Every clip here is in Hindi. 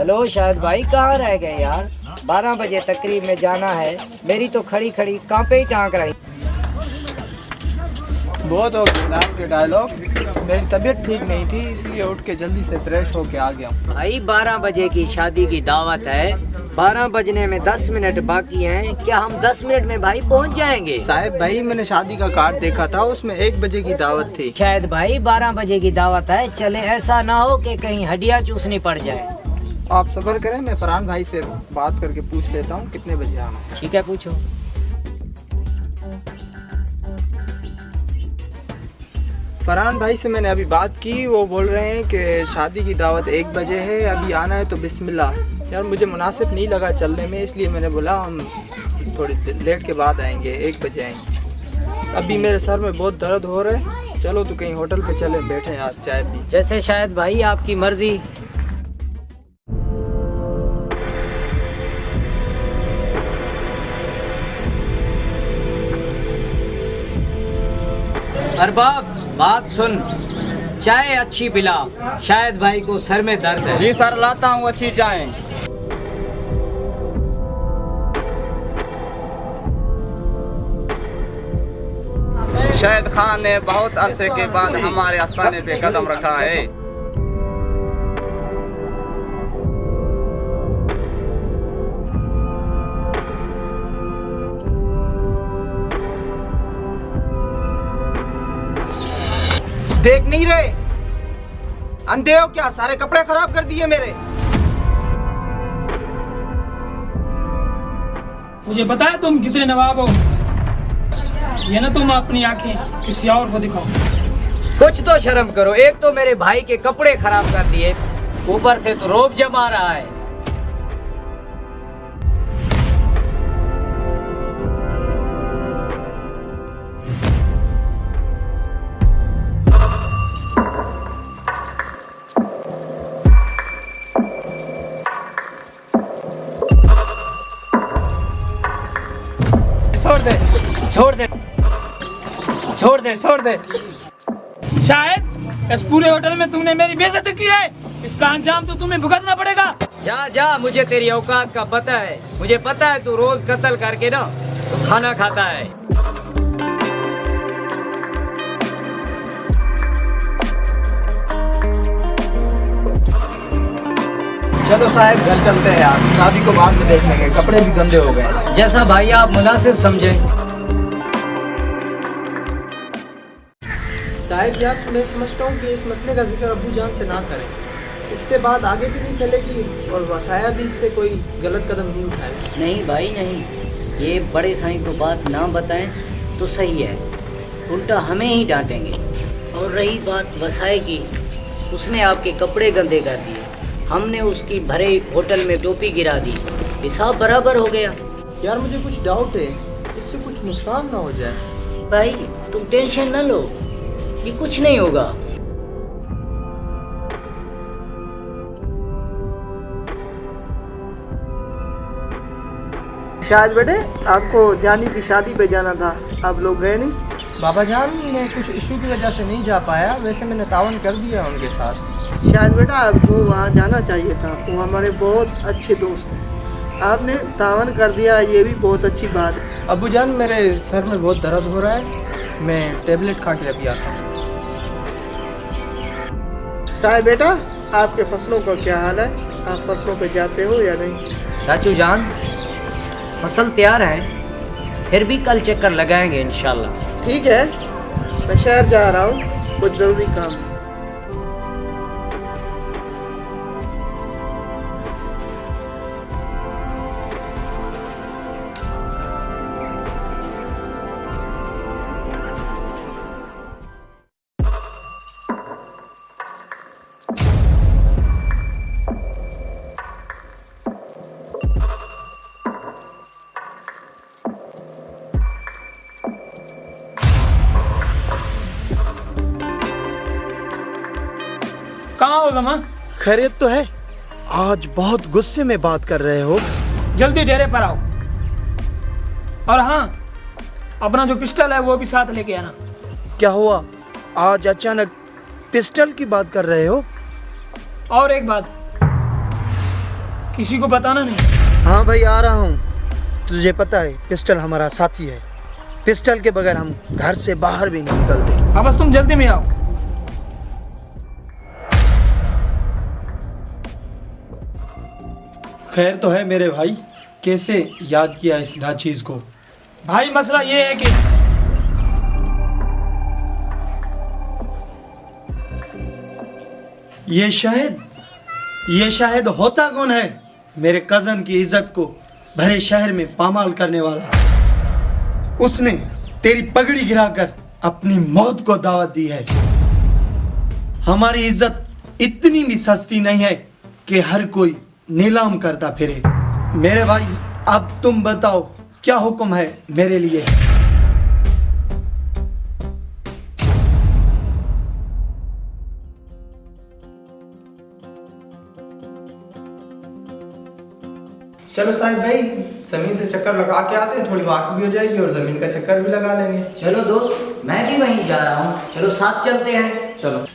हेलो शायद भाई, कहाँ रह गए यार? 12 बजे तकरीब में जाना है। मेरी तो खड़ी खड़ी कांपे ही टांग रही। बहुत हो गया आपके डायलॉग। मेरी तबीयत ठीक नहीं थी, इसलिए उठ के जल्दी से फ्रेश होके आ गया हूँ। भाई 12 बजे की शादी की दावत है, 12 बजने में 10 मिनट बाकी हैं। क्या हम 10 मिनट में भाई पहुँच जाएंगे? साहब भाई, मैंने शादी का कार्ड देखा था, उसमें 1 बजे की दावत थी। शायद भाई 12 बजे की दावत है, चले ऐसा ना हो कि कहीं हड्डियाँ चूसनी पड़ जाए। आप सब्र करें, मैं फरहान भाई से बात करके पूछ लेता हूँ कितने बजे आना है। ठीक है, पूछो। फरहान भाई से मैंने अभी बात की, वो बोल रहे हैं कि शादी की दावत 1 बजे है, अभी आना है तो बिस्मिल्लाह। यार मुझे मुनासिब नहीं लगा चलने में, इसलिए मैंने बोला हम थोड़ी लेट के बाद आएंगे, 1 बजे आएंगे। अभी मेरे सर में बहुत दर्द हो रहा है, चलो तो कहीं होटल पे चले, बैठे यार चाय पी। जैसे शायद भाई आपकी मर्जी। अरबाब बात सुन, चाय अच्छी पिला, शायद भाई को सर में दर्द है। जी सर, लाता हूँ अच्छी चाय। शाहिद खान ने बहुत अरसे के बाद हमारे आस्थाने पे कदम रखा है। देख नहीं रहे? अंधे हो क्या? सारे कपड़े खराब कर दिए मेरे। मुझे पता है तुम कितने नवाब हो। ये ना तुम अपनी आंखें किसी और को दिखाओ। कुछ तो शर्म करो। एक तो मेरे भाई के कपड़े खराब कर दिए, ऊपर से तो रोब जमा रहा है। छोड़ दे, छोड़ दे, छोड़ दे, छोड़ दे। शायद इस पूरे होटल में तुमने मेरी बेइज्जती की है, इसका अंजाम तो तुम्हें भुगतना पड़ेगा। जा जा, मुझे तेरी औकात का पता है। मुझे पता है तू रोज कत्ल करके ना तो खाना खाता है। चलो साहब घर चलते हैं यार, शादी को बाद में देख लेंगे, कपड़े भी गंदे हो गए। जैसा भाई आप मुनासिब समझे। साहब यार, मैं समझता हूँ कि इस मसले का जिक्र अब्बू जान से ना करें, इससे बात आगे भी नहीं फैलेगी और वसाया भी इससे कोई गलत कदम नहीं उठाएगा। नहीं भाई नहीं, ये बड़े साईं को बात ना बताएं तो सही है, उल्टा हमें ही डांटेंगे। और रही बात वसाए की, उसने आपके कपड़े गंदे कर दिए, हमने उसकी भरे होटल में टोपी गिरा दी, हिसाब बराबर हो गया। यार मुझे कुछ डाउट है, इससे कुछ नुकसान ना हो जाए। भाई तुम टेंशन न लो, ये कुछ नहीं होगा। शायद बेटे, आपको जानी की शादी पे जाना था, आप लोग गए नहीं? बाबा जान, मैं कुछ इशू की वजह से नहीं जा पाया, वैसे मैंने तावन कर दिया उनके साथ। शायद बेटा आपको वहाँ जाना चाहिए था, वो हमारे बहुत अच्छे दोस्त हैं, आपने तावन कर दिया, ये भी बहुत अच्छी बात है। अब्बू जान, मेरे सर में बहुत दर्द हो रहा है, मैं टेबलेट खा के अभी आता हूँ। शायद बेटा, आपके फसलों का क्या हाल है? आप फसलों पे जाते हो या नहीं? चाचू जान, फसल तैयार है, फिर भी कल चक्कर लगाएंगे इंशाल्लाह। ठीक है, मैं शहर जा रहा हूँ, कुछ ज़रूरी काम है। कहाँ हो गमा? खैरियत तो है? आज बहुत गुस्से में बात कर रहे हो। जल्दी डेरे पर आओ, और हाँ, अपना जो पिस्टल है वो भी साथ लेके आना। क्या हुआ, आज अचानक पिस्टल की बात कर रहे हो? और एक बात, किसी को बताना नहीं। हाँ भाई आ रहा हूँ। तुझे पता है पिस्टल हमारा साथी है, पिस्टल के बगैर हम घर से बाहर भी नहीं निकलते। हाँ बस तुम जल्दी में आओ। खैर तो है मेरे भाई, कैसे याद किया इस नाचीज को? भाई मसला ये है कि ये शायद होता कौन है? मेरे कजन की इज्जत को भरे शहर में पामाल करने वाला। उसने तेरी पगड़ी गिराकर अपनी मौत को दावत दी है। हमारी इज्जत इतनी भी सस्ती नहीं है कि हर कोई नीलाम करता फिरे। मेरे भाई अब तुम बताओ क्या हुक्म है मेरे लिए? चलो साहिब भाई, ज़मीन से चक्कर लगा के आते हैं, थोड़ी वाक भी हो जाएगी और ज़मीन का चक्कर भी लगा लेंगे। चलो दोस्त, मैं भी वहीं जा रहा हूँ, चलो साथ चलते हैं। चलो।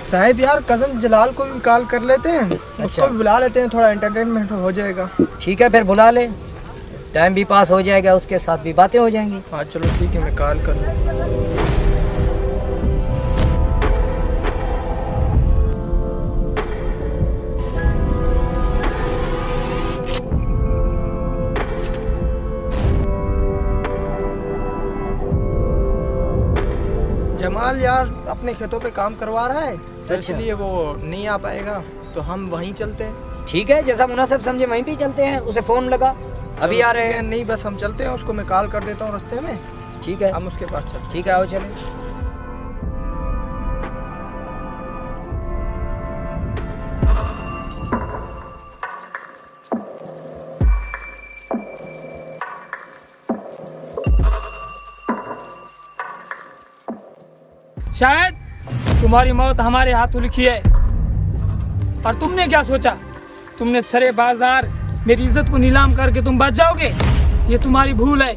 साहिब यार, कज़न जलाल को भी कॉल कर लेते हैं, उसको भी बुला लेते हैं, थोड़ा एंटरटेनमेंट हो जाएगा। ठीक है, फिर बुला ले, टाइम भी पास हो जाएगा, उसके साथ भी बातें हो जाएंगी। हाँ चलो ठीक है, मैं कॉल करूँ। जमाल यार अपने खेतों पे काम करवा रहा है, तो इसलिए वो नहीं आ पाएगा, तो हम वहीं चलते हैं। ठीक है, जैसा मुनासिब समझे वहीं पे चलते हैं। उसे फोन लगा, अभी आ रहे हैं। नहीं बस हम चलते हैं, उसको मैं कॉल कर देता हूँ रास्ते में। ठीक है, हम उसके पास चलते। ठीक है, आओ चलें। शायद तुम्हारी मौत हमारे हाथों लिखी है। और तुमने क्या सोचा? तुमने सरे बाजार मेरी इज्जत को नीलाम करके तुम बच जाओगे? ये तुम्हारी भूल है।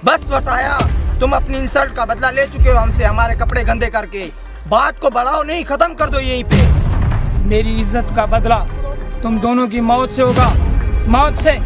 बस वसाया, तुम अपनी इंसल्ट का बदला ले चुके हो हमसे, हमारे कपड़े गंदे करके। बात को बढ़ाओ नहीं, खत्म कर दो यहीं पे। मेरी इज्जत का बदला तुम दोनों की मौत से होगा, मौत से।